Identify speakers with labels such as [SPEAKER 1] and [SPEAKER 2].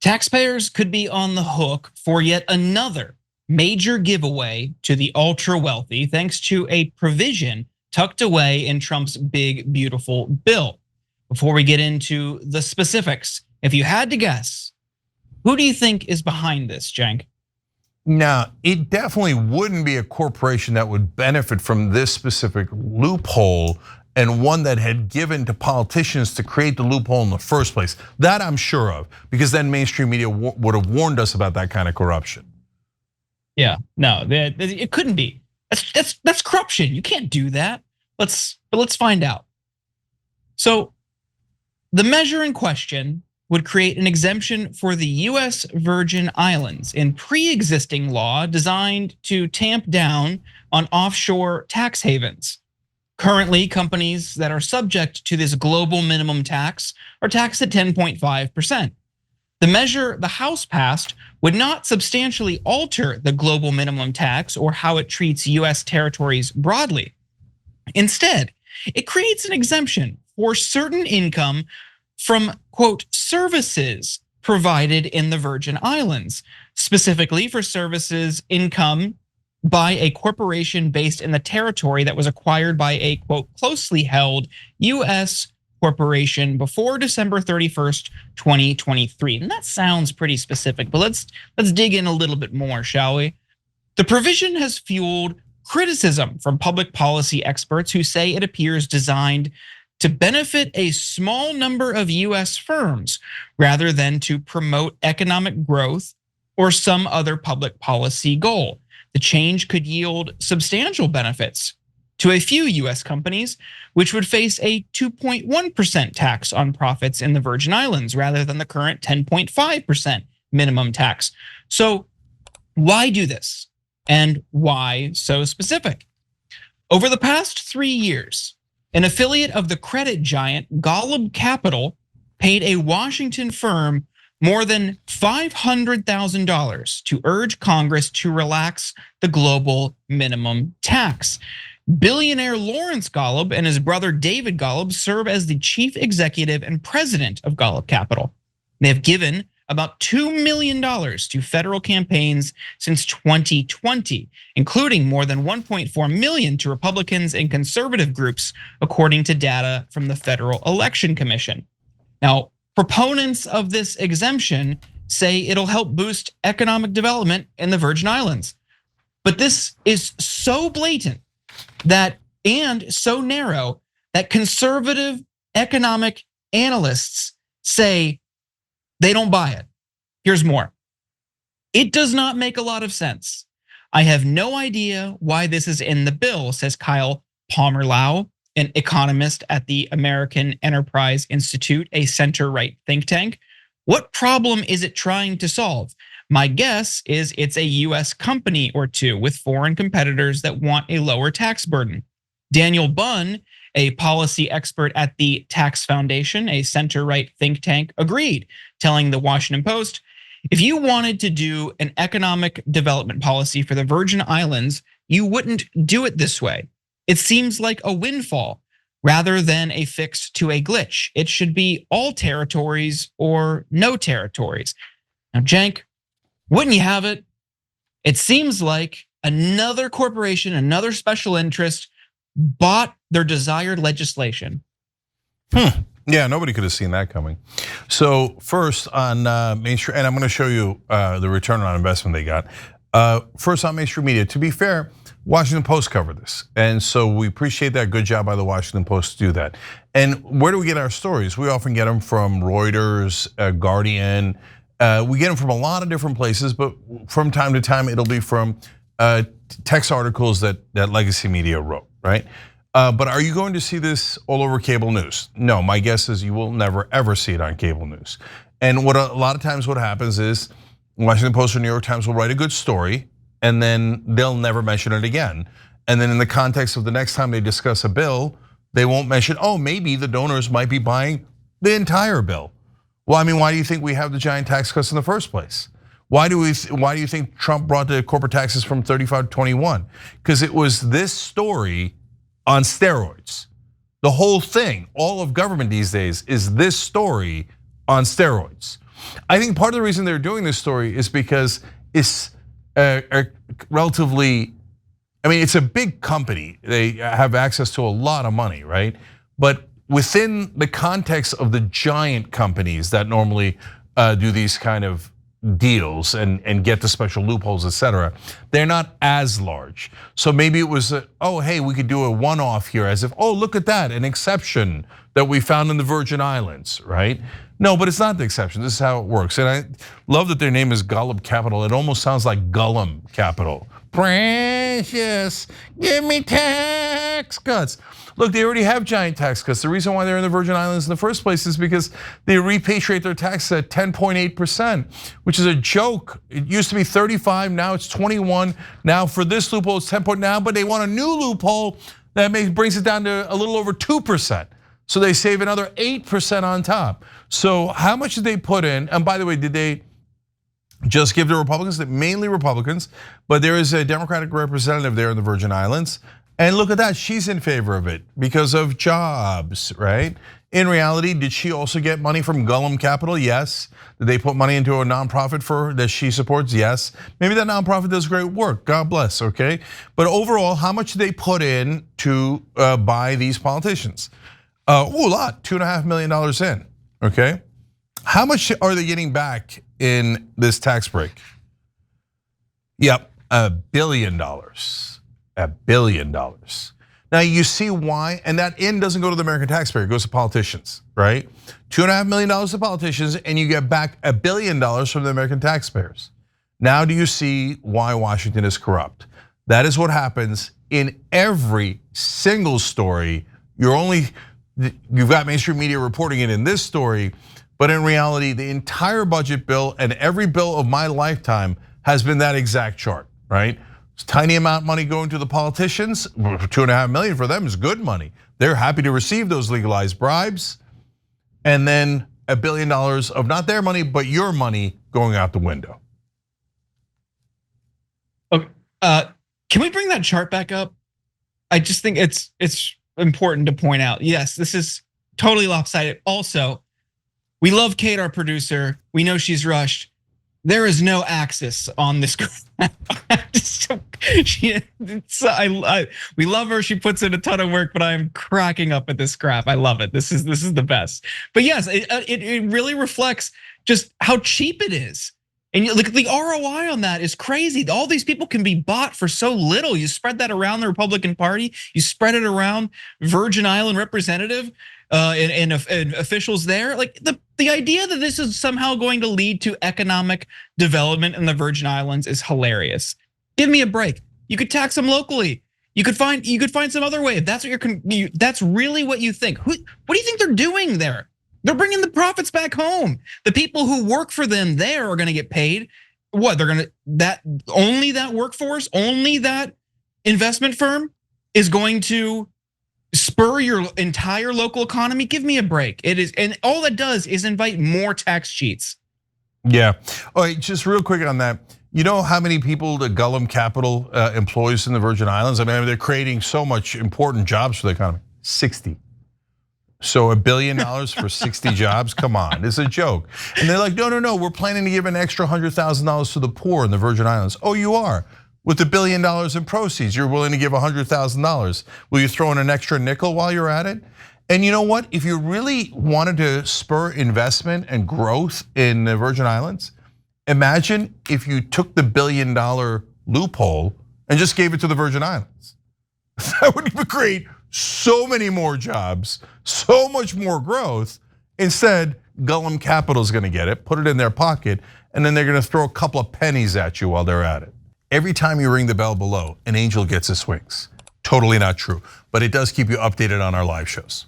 [SPEAKER 1] Taxpayers could be on the hook for yet another major giveaway to the ultra wealthy thanks to a provision tucked away in Trump's big, beautiful bill. Before we get into the specifics, if you had to guess, who do you think is behind this, Cenk?
[SPEAKER 2] Now, it definitely wouldn't be a corporation that would benefit from this specific loophole, and one that had given to politicians to create the loophole in the first place. That I'm sure of, because then mainstream media would have warned us about that kind of corruption.
[SPEAKER 1] Yeah, no, it couldn't be. That's corruption. You can't do that. Let's find out. So the measure in question would create an exemption for the US Virgin Islands in pre-existing law designed to tamp down on offshore tax havens. Currently, companies that are subject to this global minimum tax are taxed at 10.5%. The measure the House passed would not substantially alter the global minimum tax or how it treats US territories broadly. Instead, it creates an exemption for certain income from, quote, services provided in the Virgin Islands, specifically for services income by a corporation based in the territory that was acquired by a, quote, closely held US corporation before December 31st, 2023. And that sounds pretty specific, but let's dig in a little bit more, shall we? The provision has fueled criticism from public policy experts who say it appears designed to benefit a small number of US firms rather than to promote economic growth or some other public policy goal. The change could yield substantial benefits to a few US companies, which would face a 2.1% tax on profits in the Virgin Islands rather than the current 10.5% minimum tax. So why do this? And why so specific? Over the past 3 years, an affiliate of the credit giant Golub Capital paid a Washington firm more than $500,000 to urge Congress to relax the global minimum tax. Billionaire Lawrence Golub and his brother David Golub serve as the chief executive and president of Golub Capital. They have given about $2 million to federal campaigns since 2020, including more than 1.4 million to Republicans and conservative groups, according to data from the Federal Election Commission. Now, proponents of this exemption say it'll help boost economic development in the Virgin Islands. But this is so blatant and so narrow that conservative economic analysts say they don't buy it. Here's more. It does not make a lot of sense. I have no idea why this is in the bill, says Kyle Palmer-Lau, an economist at the American Enterprise Institute, a center-right think tank. What problem is it trying to solve? My guess is it's a US company or two with foreign competitors that want a lower tax burden. Daniel Bunn, a policy expert at the Tax Foundation, a center-right think tank, agreed, telling the Washington Post, if you wanted to do an economic development policy for the Virgin Islands, you wouldn't do it this way. It seems like a windfall rather than a fix to a glitch. It should be all territories or no territories. Now, Cenk, wouldn't you have it? It seems like another corporation, another special interest bought their desired legislation.
[SPEAKER 2] Yeah, nobody could have seen that coming. So first on mainstream, and I'm going to show you the return on investment they got. First on mainstream media, to be fair, Washington Post covered this. And so we appreciate that. Good job by the Washington Post to do that. And where do we get our stories? We often get them from Reuters, Guardian. We get them from a lot of different places, but from time to time, it'll be from text articles that legacy media wrote, right? But are you going to see this all over cable news? No, my guess is you will never ever see it on cable news. And what a lot of times what happens is Washington Post or New York Times will write a good story and then they'll never mention it again. And then in the context of the next time they discuss a bill, they won't mention, oh, maybe the donors might be buying the entire bill. Well, I mean, why do you think we have the giant tax cuts in the first place? Why do you think Trump brought the corporate taxes from 35 to 21? Because it was this story on steroids. The whole thing, all of government these days is this story on steroids. I think part of the reason they're doing this story is because it's relatively, I mean, it's a big company. They have access to a lot of money, right? But within the context of the giant companies that normally do these kind of deals and get the special loopholes, et cetera, they're not as large. So maybe it was, oh, hey, we could do a one-off here as if, oh, look at that, an exception that we found in the Virgin Islands, right? No, but it's not the exception. This is how it works. And I love that their name is Gollum Capital. It almost sounds like Gollum Capital. Precious, give me tax cuts. Look, they already have giant tax cuts. The reason why they're in the Virgin Islands in the first place is because they repatriate their taxes at 10.8%, which is a joke. It used to be 35, now it's 21. Now for this loophole, it's 10 now, but they want a new loophole that brings it down to a little over 2%. So they save another 8% on top. So how much did they put in? And by the way, did they just give to Republicans? Mainly Republicans, but there is a Democratic representative there in the Virgin Islands. And look at that, she's in favor of it because of jobs, right? In reality, did she also get money from Gollum Capital? Yes. Did they put money into a nonprofit that she supports? Yes. Maybe that nonprofit does great work, God bless, okay? But overall, how much did they put in to buy these politicians? A lot, $2.5 million in, okay? How much are they getting back in this tax break? Yep, $1 billion. $1 billion. Now you see why, and that in doesn't go to the American taxpayer, it goes to politicians, right? $2.5 million to politicians, and you get back $1 billion from the American taxpayers. Now do you see why Washington is corrupt? That is what happens in every single story. You've got mainstream media reporting it in this story, but in reality, the entire budget bill and every bill of my lifetime has been that exact chart, right? It's a tiny amount of money going to the politicians. $2.5 million for them is good money. They're happy to receive those legalized bribes. And then $1 billion of not their money, but your money going out the window.
[SPEAKER 1] Okay, can we bring that chart back up? I just think it's important to point out. Yes, this is totally lopsided. Also, we love Kate, our producer. We know she's rushed. There is no axis on this graph. We love her. She puts in a ton of work, but I'm cracking up at this graph. I love it. This is the best. But yes, it really reflects just how cheap it is. And look, the ROI on that is crazy. All these people can be bought for so little. You spread that around the Republican Party. You spread it around Virgin Island representative and officials there. Like the idea that this is somehow going to lead to economic development in the Virgin Islands is hilarious. Give me a break. You could tax them locally. You could find some other way. If that's what that's really what you think. What do you think they're doing there? They're bringing the profits back home. The people who work for them there are going to get paid. What they're going to only that workforce, only that investment firm is going to spur your entire local economy. Give me a break. It is, and all that does is invite more tax cheats.
[SPEAKER 2] Yeah. All right, just real quick on that. You know how many people the Gollum Capital employs in the Virgin Islands? I mean, they're creating so much important jobs for the economy. 60. So $1 billion for 60 jobs? Come on, it's a joke. And they're like, no, we're planning to give an extra $100,000 to the poor in the Virgin Islands. Oh, you are? With $1 billion in proceeds, you're willing to give $100,000. Will you throw in an extra nickel while you're at it? And you know what? If you really wanted to spur investment and growth in the Virgin Islands, imagine if you took the $1 billion loophole and just gave it to the Virgin Islands. That would create so many more jobs, so much more growth. Instead, Gollum Capital is gonna get it, put it in their pocket, and then they're gonna throw a couple of pennies at you while they're at it. Every time you ring the bell below, an angel gets his wings. Totally not true, but it does keep you updated on our live shows.